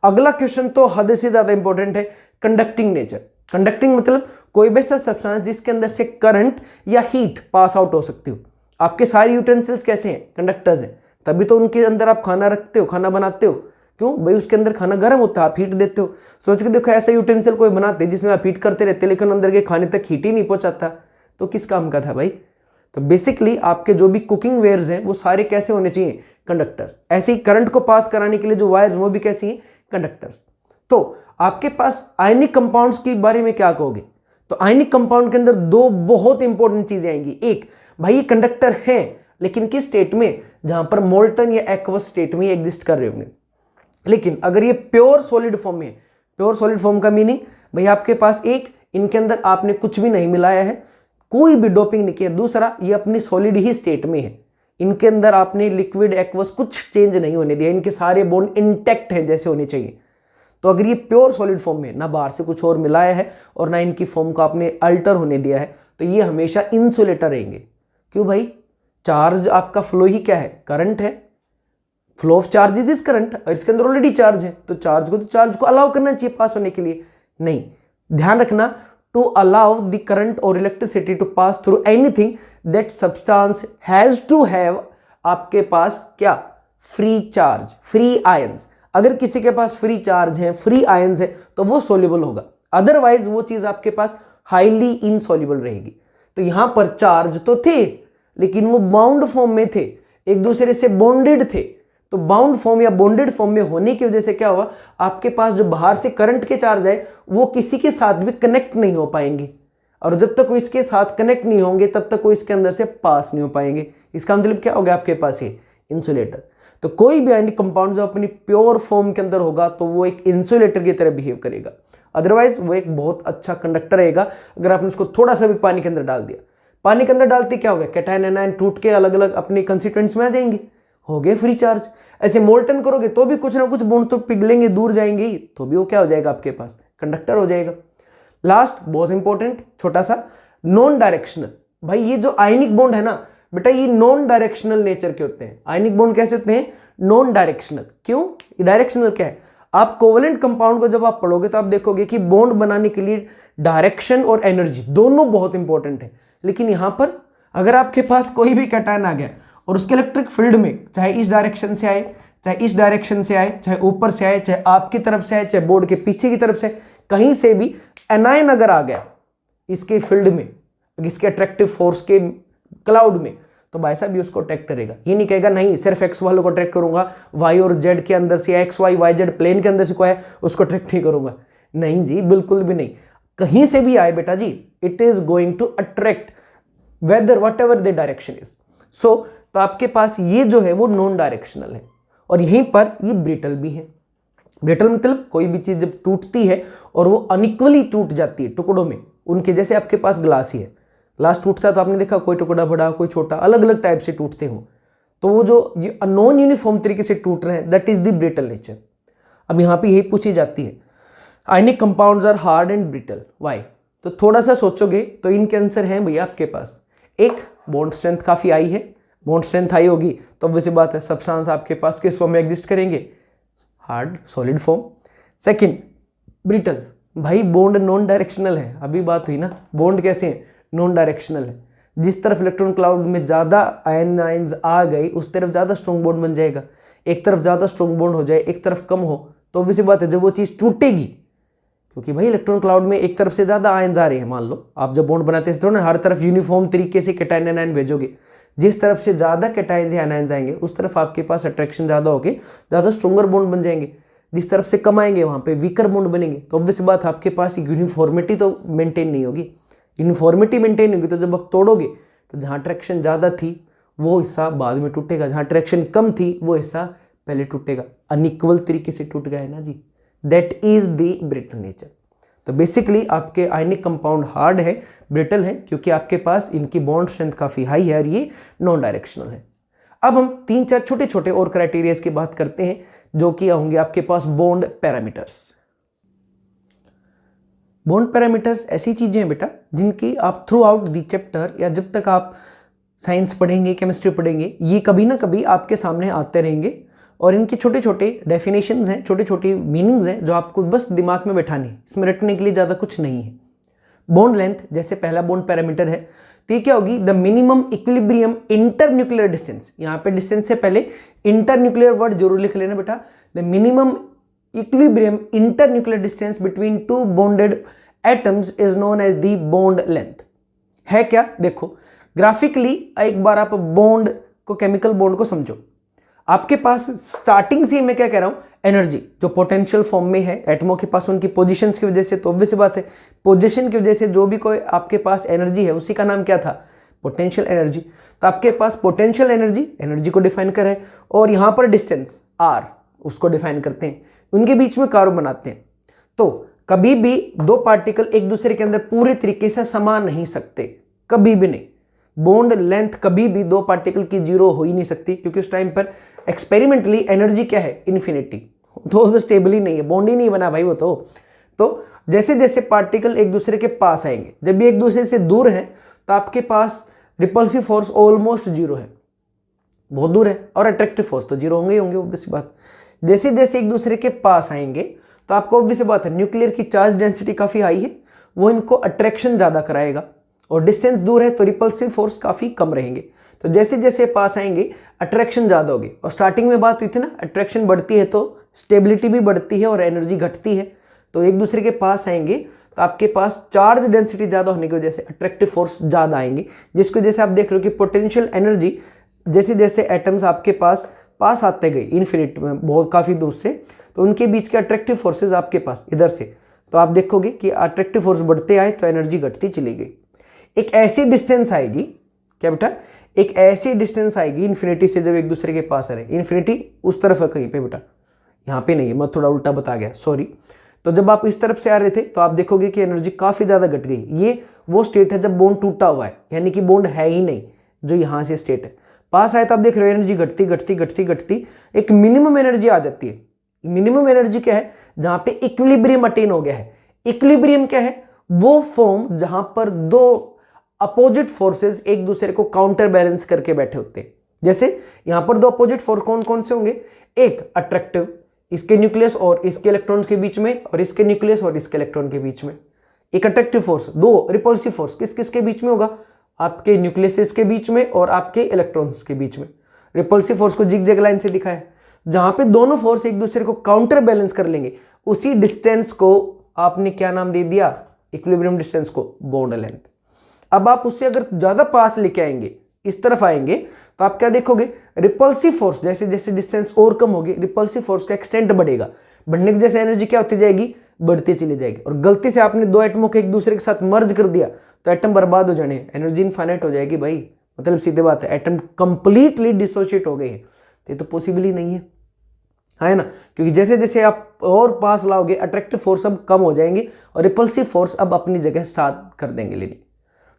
[SPEAKER 1] अगला क्वेश्चन तो हद से ज्यादा इंपॉर्टेंट है, कंडक्टिंग नेचर। कंडक्टिंग मतलब कोई भी ऐसा सब्सटेंस जिसके अंदर से करंट या हीट पास आउट हो सकती हो। आपके सारे यूटेंसिल्स कैसे हैं, कंडक्टर्स हैं, तभी तो उनके अंदर आप खाना रखते हो, खाना बनाते हो। क्यों भाई? उसके अंदर खाना गर्म होता है, आप हीट देते हो। सोच के देखो, ऐसा यूटेंसिल कोई बनाते जिसमें आप हीट करते रहते लेकिन अंदर के खाने तक हीट ही नहीं पहुंचाता, तो किस काम का था भाई? तो बेसिकली आपके जो भी कुकिंग वेयर्स हैं वो सारे कैसे होने चाहिए? कंडक्टर्स। ऐसे ही करंट को पास कराने के लिए जो वायर्स वो भी कैसे हैं? कंडक्टर्स। तो आपके पास आयनिक कंपाउंड्स के बारे में क्या कहोगे? तो आयनिक कंपाउंड के अंदर दो बहुत इंपॉर्टेंट चीजें आएंगी। एक, भाई ये कंडक्टर हैं लेकिन किस स्टेट में? जहां पर मोल्टन या एक्वस स्टेट में एग्जिस्ट कर रहे होंगे। लेकिन अगर ये प्योर सॉलिड फॉर्म में, प्योर सॉलिड फॉर्म का मीनिंग भाई आपके पास एक, इनके अंदर आपने कुछ भी नहीं मिलाया है, कोई भी डोपिंग नहीं किया। दूसरा, ये अपनी सॉलिड ही स्टेट में है, इनके अंदर आपने लिक्विड एक्वस कुछ चेंज नहीं होने दिया, इनके सारे बॉन्ड इंटैक्ट हैं जैसे होने चाहिए। तो अगर ये प्योर सॉलिड फॉर्म में, ना बाहर से कुछ और मिलाया है और ना इनकी फॉर्म को आपने अल्टर होने दिया है, तो ये हमेशा इंसुलेटर रहेंगे। क्यों भाई? चार्ज आपका फ्लो ही क्या है? करंट है। Flow of charges is current, और इसके अंदर ऑलरेडी चार्ज है, तो चार्ज को अलाउ करना चाहिए पास होने के लिए। नहीं, ध्यान रखना, टू अलाउ द करंट और electricity to pass through anything that substance has to have आपके पास क्या? Free charge, free ions. अगर किसी के पास फ्री चार्ज है, फ्री आयंस है, तो वो सोल्यूबल होगा, अदरवाइज वो चीज आपके पास हाईली इनसोल्यूबल रहेगी। तो यहां पर चार्ज तो थे लेकिन वो बाउंड फॉर्म में थे, एक दूसरे से बॉन्डेड थे। तो बाउंड फॉर्म या बॉन्डेड फॉर्म में होने की वजह से क्या हुआ? आपके पास जो बाहर से करंट के चार्ज है वो किसी के साथ भी कनेक्ट नहीं हो पाएंगे, और जब तक वो इसके साथ कनेक्ट नहीं होंगे तब तक वो इसके अंदर से पास नहीं हो पाएंगे। इसका मतलब क्या हो गया? आपके पास ये इंसुलेटर। तो कोई भी आयनिक कंपाउंड जो अपनी प्योर फॉर्म के अंदर होगा तो वो एक इंसुलेटर की तरह बिहेव करेगा, अदरवाइज वो एक बहुत अच्छा कंडक्टर रहेगा। अगर आपने उसको थोड़ा सा भी पानी के अंदर डाल दिया, पानी के अंदर डालते क्या हो गया? कैटायन एनायन टूट के अलग अलग अपने कंस्टिट्यूएंट्स में आ जाएंगे, हो गए फ्री चार्ज। ऐसे मोल्टन करोगे तो भी कुछ ना कुछ बॉन्ड तो पिघलेंगे, दूर जाएंगे ही, तो भी वो क्या हो जाएगा? आपके पास कंडक्टर हो जाएगा। लास्ट, बहुत इंपॉर्टेंट, छोटा सा, नॉन डायरेक्शनल। भाई ये जो आयनिक बॉन्ड है ना बेटा, ये नॉन डायरेक्शनल नेचर के होते हैं। आयनिक बॉन्ड कैसे होते हैं? Non directional. क्यों? डायरेक्शनल क्या है? आप कोवेलेंट कंपाउंड को जब आप पढ़ोगे तो आप देखोगे कि बॉन्ड बनाने के लिए डायरेक्शन और एनर्जी दोनों बहुत इंपॉर्टेंट है। लेकिन यहां पर अगर आपके पास कोई भी कैटायन आ गया और उसके इलेक्ट्रिक फील्ड में, चाहे इस डायरेक्शन से आए, चाहे इस डायरेक्शन से आए, चाहे ऊपर से आए, चाहे आपकी तरफ से आए, चाहे बोर्ड के पीछे की तरफ से, कहीं से भी एनायन अगर आ गया इसके फील्ड में, इसके अट्रैक्टिव फोर्स के क्लाउड में, तो भाई साहब भी उसको अट्रैक्ट करेगा। ये नहीं कहेगा नहीं सिर्फ एक्स वालों को अट्रैक्ट करूंगा, वाई और जेड के अंदर से, X Y Y Z plane के अंदर से कोई है उसको अट्रैक्ट नहीं करूंगा। नहीं जी, बिल्कुल भी नहीं। कहीं से भी आए बेटा जी, it is going to attract whether whatever the direction is. So तो आपके पास ये जो है वो नॉन डायरेक्शनल है, और यहीं पर ये ब्रिटल भी है। ब्रिटल मतलब कोई भी चीज जब टूटती है और वो अनइक्वली टूट जाती है टुकड़ों में, उनके जैसे आपके पास ग्लास ही है, ग्लास टूटता है तो आपने देखा कोई टुकड़ा बड़ा कोई छोटा, अलग अलग टाइप से टूटते हो, तो वो जो नॉन यूनिफॉर्म तरीके से टूट रहे हैं that is the brittle nature. अब यहाँ पे यही पूछी जाती है, ionic compounds are hard and brittle, why? तो थोड़ा सा सोचोगे तो इनके आंसर हैं भैया आपके पास। एक, बॉन्ड स्ट्रेंथ काफी हाई है, बॉन्ड स्ट्रेंथ हाई होगी तो वैसी बात है सब्सटेंस आपके पास किस फॉर्म में एग्जिस्ट करेंगे? Hard solid form. Second, brittle, भाई बॉन्ड नॉन डायरेक्शनल है, अभी बात हुई ना, बॉन्ड कैसे है? नॉन डायरेक्शनल है। जिस तरफ इलेक्ट्रॉन क्लाउड में ज्यादा आयनाइंस आ गई उस तरफ ज्यादा स्ट्रॉन्ग बॉन्ड बन जाएगा, एक तरफ ज्यादा स्ट्रॉन्ग बॉन्ड हो जाए एक तरफ कम हो तो वैसी बात है जब वो चीज टूटेगी, क्योंकि भाई इलेक्ट्रॉन क्लाउड में एक तरफ से ज्यादा आयन्स आ रहे हैं, मान लो आप जब बॉन्ड बनाते हैं तो ना हर तरफ यूनिफॉर्म तरीके से कैटायन एनायन भेजोगे, जिस तरफ से ज्यादा कैटायंस या एनायंस आएंगे उस तरफ आपके पास अट्रैक्शन ज्यादा होके ज्यादा स्ट्रॉन्गर बॉन्ड बन जाएंगे, जिस तरफ से कम आएंगे वहां पे वीकर बॉन्ड बनेंगे। तो ऑब्वियस बात आपके पास यूनिफॉर्मिटी तो मेंटेन नहीं होगी, यूनिफॉर्मिटी मेंटेन होगी तो जब आप तोड़ोगे तो जहां अट्रैक्शन ज्यादा थी वो हिस्सा बाद में टूटेगा, जहां अट्रैक्शन कम थी वो हिस्सा पहले टूटेगा, अनइक्वल तरीके से टूट गया है ना जी, that is the brittle nature. तो बेसिकली आपके आयनिक कंपाउंड हार्ड है, ब्रिटल है, क्योंकि आपके पास इनकी बॉन्ड स्ट्रेंथ काफी हाई है और ये नॉन डायरेक्शनल है। अब हम 3-4 छोटे छोटे और क्राइटेरियाज की बात करते हैं जो कि होंगे आपके पास बॉन्ड पैरामीटर्स। बॉन्ड पैरामीटर्स ऐसी चीजें हैं बेटा जिनकी आप थ्रू आउट द चैप्टर या जब तक आप साइंस पढ़ेंगे केमिस्ट्री पढ़ेंगे ये कभी ना कभी आपके सामने आते रहेंगे, और इनके छोटे छोटे डेफिनेशंस हैं, छोटे छोटे मीनिंग्स हैं जो आपको बस दिमाग में बैठाने, इसमें रटने के लिए ज़्यादा कुछ नहीं है। बॉन्ड लेंथ, जैसे पहला बॉन्ड पैरामीटर है तो ये क्या होगी, the minimum equilibrium internuclear distance. यहाँ पे डिस्टेंस से पहले इंटरन्यूक्लियर वर्ड जरूर लिख लेना बेटा। The minimum equilibrium internuclear distance between two bonded atoms is known as the bond length. है क्या, देखो ग्राफिकली एक बार आप बॉन्ड को, केमिकल बॉन्ड को समझो। आपके पास स्टार्टिंग से मैं क्या कह रहा हूं, एनर्जी जो पोटेंशियल फॉर्म में है एटमों के पास, उनकी पोजीशंस की वजह से, तो ऑब्वियस बात है पोजीशन की वजह से जो भी कोई आपके पास एनर्जी है उसी का नाम क्या था, पोटेंशियल एनर्जी। तो आपके पास पोटेंशियल एनर्जी को डिफाइन करा है, और यहां पर डिस्टेंस आर उसको डिफाइन करते हैं, उनके बीच में कर्व बनाते हैं। तो कभी भी दो पार्टिकल एक दूसरे के अंदर पूरे तरीके से समा नहीं सकते, कभी भी नहीं। बॉन्ड लेंथ कभी भी दो पार्टिकल की जीरो हो ही नहीं सकती, क्योंकि उस टाइम पर एक्सपेरिमेंटली एनर्जी क्या है, इन्फिनिटी। तो स्टेबल ही नहीं है, बॉन्ड ही नहीं बना भाई वो तो जैसे जैसे पार्टिकल एक दूसरे के पास आएंगे, जब भी एक दूसरे से दूर हैं तो आपके पास रिपल्सिव फोर्स ऑलमोस्ट जीरो है, बहुत दूर है, और अट्रैक्टिव फोर्स तो जीरो होंगे ही होंगे, ऑब्वियस बात। जैसे जैसे एक दूसरे के पास आएंगे तो आपको ऑब्वियस बात है न्यूक्लियर की चार्ज डेंसिटी काफी हाई है, वो इनको अट्रैक्शन ज्यादा कराएगा, और डिस्टेंस दूर है तो रिपल्सिव फोर्स काफी कम रहेंगे। तो जैसे जैसे पास आएंगे अट्रैक्शन ज्यादा होगी, और स्टार्टिंग में बात हुई थी ना, अट्रैक्शन बढ़ती है तो स्टेबिलिटी भी बढ़ती है और एनर्जी घटती है। तो एक दूसरे के पास आएंगे तो आपके पास चार्ज डेंसिटी ज्यादा होने की वजह से अट्रैक्टिव फोर्स ज्यादा आएंगी, जिसकी वजह से आप देख रहे हो कि पोटेंशियल एनर्जी जैसे जैसे एटम्स आपके पास आते गए इन्फिनिट में, बहुत काफी दूर से, तो उनके बीच के अट्रैक्टिव फोर्सेज आपके पास इधर से, तो आप देखोगे कि अट्रैक्टिव फोर्स बढ़ते आए तो एनर्जी घटती चली गई। एक ऐसी डिस्टेंस आएगी, क्या बेटा, एक ऐसी डिस्टेंस आएगी इन्फिनिटी से, जब एक दूसरे के पास आ रहे, इन्फिनिटी उस तरफ है कहीं पे बेटा, यहाँ पे नहीं है, मैं थोड़ा उल्टा बता गया, सॉरी। तो जब आप इस तरफ से आ रहे थे तो आप देखोगे कि एनर्जी काफी ज्यादा घट गई। ये वो स्टेट है जब बॉन्ड टूटा हुआ है, यानी कि बॉन्ड है ही नहीं, जो यहाँ से स्टेट है। पास आए तो आप देख रहे हो एनर्जी घटती घटती घटती घटती एक मिनिमम एनर्जी आ जाती है। मिनिमम एनर्जी क्या है, जहां पे इक्विलिब्रियम अटेन हो गया है। इक्विलिब्रियम क्या है, वो फॉर्म जहां पर दो अपोजिट फोर्सेस एक दूसरे को काउंटर बैलेंस करके बैठे होते हैं। जैसे यहां पर दो अपोजिट फोर्स कौन कौन से होंगे, एक अट्रैक्टिव, इसके न्यूक्लियस और इसके इलेक्ट्रॉन्स के बीच में, और इसके न्यूक्लियस और इसके इलेक्ट्रॉन के बीच में एक अट्रैक्टिव फोर्स। दो रिपल्सिव फोर्स किस किस के बीच में होगा, आपके न्यूक्लियस के बीच में और आपके इलेक्ट्रॉन्स के बीच में। रिपल्सिव फोर्स को जिग जैग लाइन से दिखा है, जहां पे दोनों फोर्स एक दूसरे को काउंटर बैलेंस कर लेंगे, उसी डिस्टेंस को आपने क्या नाम दे दिया, इक्विलिब्रियम डिस्टेंस को बॉन्ड लेंथ। अब आप उससे अगर ज्यादा पास लेके आएंगे, इस तरफ आएंगे, तो आप क्या देखोगे, रिपल्सिव फोर्स जैसे जैसे डिस्टेंस और कम होगी, रिपल्सिव फोर्स का एक्सटेंट बढ़ेगा, बढ़ने की जैसे एनर्जी क्या होती जाएगी, बढ़ती चली जाएगी। और गलती से आपने दो एटमों को एक दूसरे के साथ मर्ज कर दिया तो एटम बर्बाद हो जाने, एनर्जी इनफाइनाइट हो जाएगी भाई, मतलब सीधे बात है, एटम कंप्लीटली डिसोशिएट हो गए हैं। तो ये तो पॉसिबल ही नहीं है ना, क्योंकि जैसे जैसे आप और पास लाओगे अट्रैक्टिव फोर्स अब कम हो जाएंगी और रिपल्सिव फोर्स अब अपनी जगह स्टार्ट कर देंगे लेनी।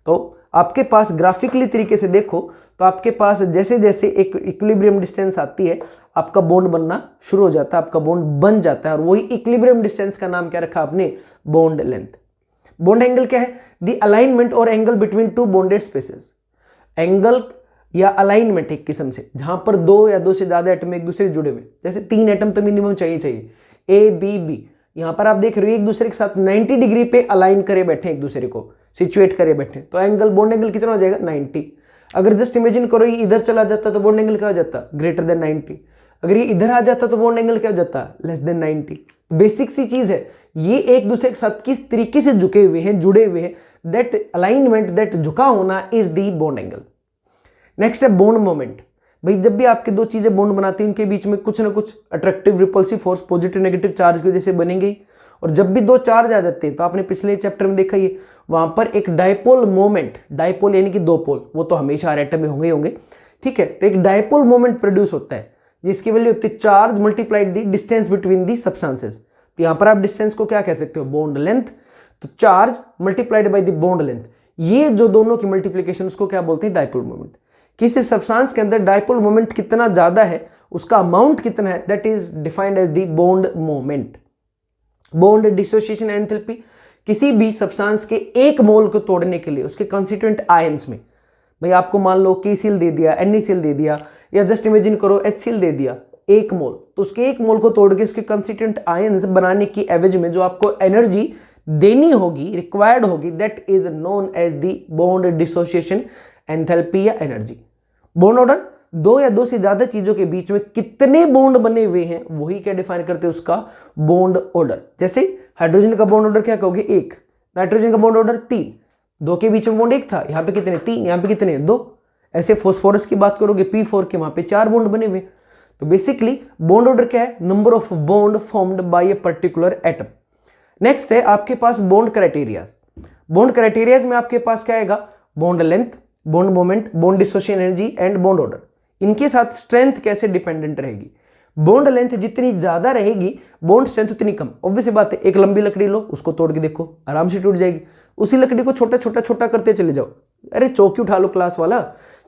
[SPEAKER 1] तो आपके पास ग्राफिकली तरीके से देखो तो आपके पास जैसे जैसे एक इक्विलिब्रियम डिस्टेंस आती है, आपका बॉन्ड बनना शुरू हो जाता है, आपका बॉन्ड बन जाता है, और वही इक्विलिब्रियम डिस्टेंस का नाम क्या रखा आपने, बॉन्ड लेंथ। बॉन्ड एंगल क्या है, द अलाइनमेंट और angle between two bonded spaces. Angle या अलाइनमेंट एक किस्म से, जहां पर दो या दो से ज्यादा एटम एक दूसरे जुड़े हुए, जैसे 3 एटम तो मिनिमम चाहिए, ए बी बी। यहां पर आप देख रहे हो एक दूसरे के साथ 90 डिग्री पे अलाइन करे बैठे, एक दूसरे को सिचुएट करे बैठे, तो एंगल, बॉन्ड एंगल कितना हो जाएगा, 90। अगर जस्ट इमेजिन करो ये इधर चला जाता तो बॉन्ड एंगल क्या हो जाता, ग्रेटर देन 90। अगर ये इधर आ जाता तो बॉन्ड एंगल क्या हो जाता, लेस देन 90। बेसिक सी चीज है, ये एक दूसरे के साथ किस तरीके से झुके हुए हैं, जुड़े हुए हैं, दैट अलाइनमेंट, दैट झुका होना is the bond angle. Next है बॉन्ड मोमेंट। भाई जब भी आपके दो चीजें बॉन्ड बनाती हैं, उनके बीच में कुछ ना कुछ attractive repulsive force positive negative charge की वजह से बनेंगे, और जब भी दो चार्ज आ जाते हैं तो आपने पिछले चैप्टर में देखा ही, वहां पर एक डायपोल मोमेंट, डायपोल यानी कि दो पोल, वो तो हमेशा हर एटम में होंगे, ठीक है। तो एक डायपोल मोमेंट प्रोड्यूस होता है जिसकी वैल्यू होती है charge multiplied the distance between the substances. तो यहां पर आप डिस्टेंस को क्या कह सकते हो, बॉन्ड लेंथ। तो charge multiplied by the bond length, ये जो दोनों की मल्टीप्लीकेशन उसको क्या बोलते हैं, डायपोल मोमेंट। किसी सब्सटेंस के अंदर डायपोल मोमेंट कितना ज्यादा है, उसका अमाउंट कितना है, that is defined as the bond moment. Bond dissociation enthalpy, किसी भी सब्सटेंस के एक मोल को तोड़ने के लिए उसके कंस्टिट्यूएंट आयंस में, भाई आपको मान लो KCl दे दिया, NaCl दे दिया, या जस्ट इमेजिन करो HCl दे दिया, एक मोल, तो उसके एक मोल को तोड़ के उसके कंस्टिट्यूएंट आयंस बनाने की एवज में जो आपको एनर्जी देनी होगी, रिक्वायर्ड होगी, that is known as the bond dissociation enthalpy या एनर्जी। बॉन्ड ऑर्डर दो या दो से ज्यादा चीजों के बीच में कितने बॉन्ड बने हुए हैं वही क्या डिफाइन करते हैं, उसका बॉन्ड ऑर्डर। जैसे हाइड्रोजन का बॉन्ड ऑर्डर क्या कहोगे, 1। नाइट्रोजन का बॉन्ड ऑर्डर 3, 2 के बीच में बॉन्ड 1 था, यहाँ पे कितने, 3, यहाँ पे कितने, 2। ऐसे फॉस्फोरस की बात करोगे P4 के, वहां पे 4 बॉन्ड बने हुए। तो बेसिकली बॉन्ड ऑर्डर क्या है, number of bond formed by a particular atom. Next है आपके पास बॉन्ड क्राइटेरियाज। बॉन्ड क्राइटेरियाज में आपके पास क्या आएगा, bond length, bond moment, bond dissociation energy and bond order. इनके साथ स्ट्रेंथ कैसे डिपेंडेंट रहेगी, बॉन्ड लेंथ जितनी ज्यादा रहेगी बॉन्ड स्ट्रेंथ उतनी कम। ऑब्वियस बात है, एक लंबी लकड़ी लो, उसको तोड़ के देखो, आराम से टूट जाएगी। उसी लकड़ी को छोटा छोटा छोटा करते चले जाओ, अरे चौक ही उठा लो क्लास वाला,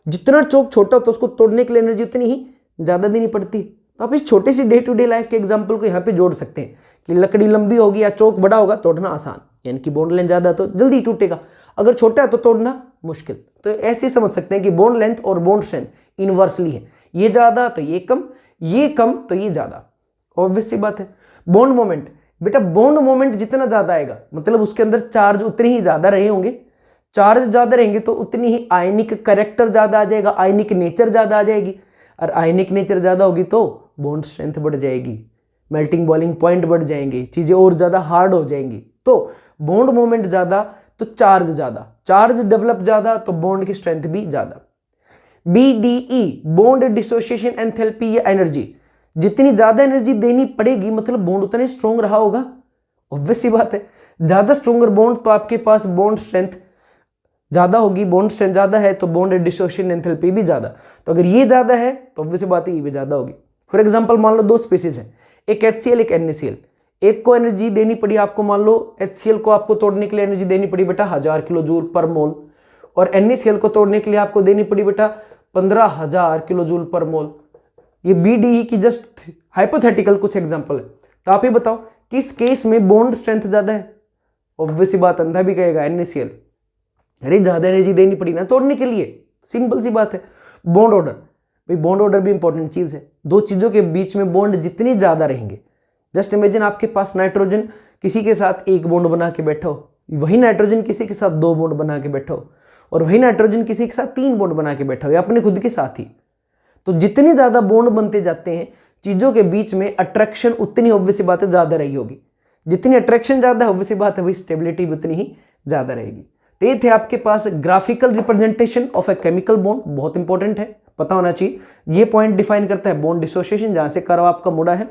[SPEAKER 1] जितना चौक छोटा होता है उसको तोड़ने के लिए एनर्जी उतनी ही ज्यादा देनी पड़ती। तो आप इस छोटे सी डे टू डे लाइफ के एग्जाम्पल को यहाँ पे जोड़ सकते हैं कि लकड़ी लंबी होगी या चौक बड़ा होगा, तोड़ना आसान, यानी कि बॉन्ड लेंथ ज्यादा तो जल्दी टूटेगा, अगर छोटा है तो तोड़ना मुश्किल। तो ऐसे समझ सकते हैं कि बॉन्ड लेंथ और बॉन्ड स्ट्रेंथ इनवर्सली है, ये ज्यादा तो ये कम, ये कम तो ये ज्यादा, ऑब्वियस सी बात है। बॉन्ड मोमेंट, बेटा बॉन्ड मोमेंट जितना ज्यादा आएगा मतलब उसके अंदर चार्ज उतने ही ज्यादा रहे होंगे, चार्ज ज्यादा रहेंगे तो उतनी ही आयनिक कैरेक्टर ज्यादा आ जाएगा, आयनिक नेचर ज्यादा आ जाएगी, और आयनिक नेचर ज्यादा होगी तो बॉन्ड स्ट्रेंथ बढ़ जाएगी, मेल्टिंग बॉइलिंग पॉइंट बढ़ जाएंगे, चीजें और ज्यादा हार्ड हो जाएंगी। तो बॉन्ड मोमेंट ज्यादा तो चार्ज ज्यादा, चार्ज डेवलप ज्यादा तो बॉन्ड की स्ट्रेंथ भी ज्यादा। BDE बॉन्ड डिसोसिएशन एंथैल्पी या एनर्जी, जितनी ज्यादा एनर्जी देनी पड़ेगी मतलब बॉन्ड उतना स्ट्रॉन्ग रहा होगा, ऑब्वियस सी बात है। ज्यादा स्ट्रॉन्गर बॉन्ड तो आपके पास बॉन्ड स्ट्रेंथ ज्यादा होगी, बॉन्ड स्ट्रेंथ ज्यादा है तो बॉन्ड डिसोसिएशन एंथैल्पी भी ज्यादा। तो अगर ये ज्यादा है तो ऑब्वियस बात है ये भी ज्यादा होगी। फॉर एग्जांपल मान लो 2 स्पीसीज है, एक HCl एक NaCl, एक को एनर्जी देनी पड़ी आपको, मान लो HCl को आपको तोड़ने के लिए एनर्जी देनी पड़ी बेटा 1000 किलो जूल पर मोल, और NaCl को तोड़ने के लिए आपको देनी पड़ी बेटा 15,000 किलो जूल पर मोल। ये BDE की जस्ट हाइपोथेटिकल कुछ एग्जांपल है। तो आप ये बताओ किस केस में बॉन्ड स्ट्रेंथ ज्यादा है, ऑब्वियस बात अंधा भी कहेगा NaCl, अरे ज्यादा एनर्जी देनी पड़ी ना तोड़ने के लिए, सिंपल सी बात है। बॉन्ड ऑर्डर, भाई बॉन्ड ऑर्डर भी इंपॉर्टेंट चीज है, दो चीजों के बीच में बॉन्ड जितने ज्यादा रहेंगे, जस्ट इमेजिन आपके पास नाइट्रोजन किसी के साथ 1 बॉन्ड बना के बैठा हो, वही नाइट्रोजन किसी के साथ 2 बॉन्ड बना के बैठा हो, और वही नाइट्रोजन किसी के साथ 3 बॉन्ड बना के बैठा हो, या अपने खुद के साथ ही। तो जितने ज्यादा बॉन्ड बनते जाते हैं चीजों के बीच में अट्रैक्शन उतनी ऑब्वियस बात है ज्यादा रही होगी, जितनी अट्रैक्शन ज्यादा ऑब्वियस बात है वही स्टेबिलिटी भी उतनी ही ज्यादा रहेगी। तो ये थे आपके पास graphical representation of a chemical bond, बहुत इंपॉर्टेंट है, पता होना चाहिए। ये पॉइंट डिफाइन करता है बॉन्ड डिसोसिएशन, जहां से कर्व आपका मुड़ा है।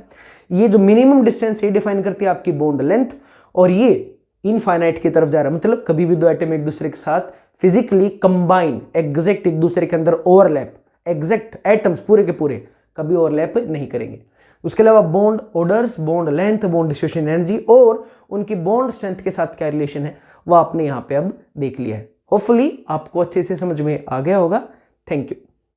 [SPEAKER 1] ये जो मिनिमम डिस्टेंस ये डिफाइन करती है आपकी बॉन्ड लेंथ, और ये इनफाइनाइट की तरफ जा रहा है, मतलब कभी भी 2 एटम एक दूसरे के साथ फिजिकली कंबाइन, एग्जैक्ट एक दूसरे के अंदर ओवरलैप, एग्जैक्ट एटम्स पूरे के पूरे कभी ओवरलैप नहीं करेंगे। उसके अलावा bond orders, bond length, bond dissociation energy और उनकी बॉन्ड स्ट्रेंथ के साथ क्या रिलेशन है वो आपने यहाँ पे अब देख लिया है। होपफुली आपको अच्छे से समझ में आ गया होगा। Thank you.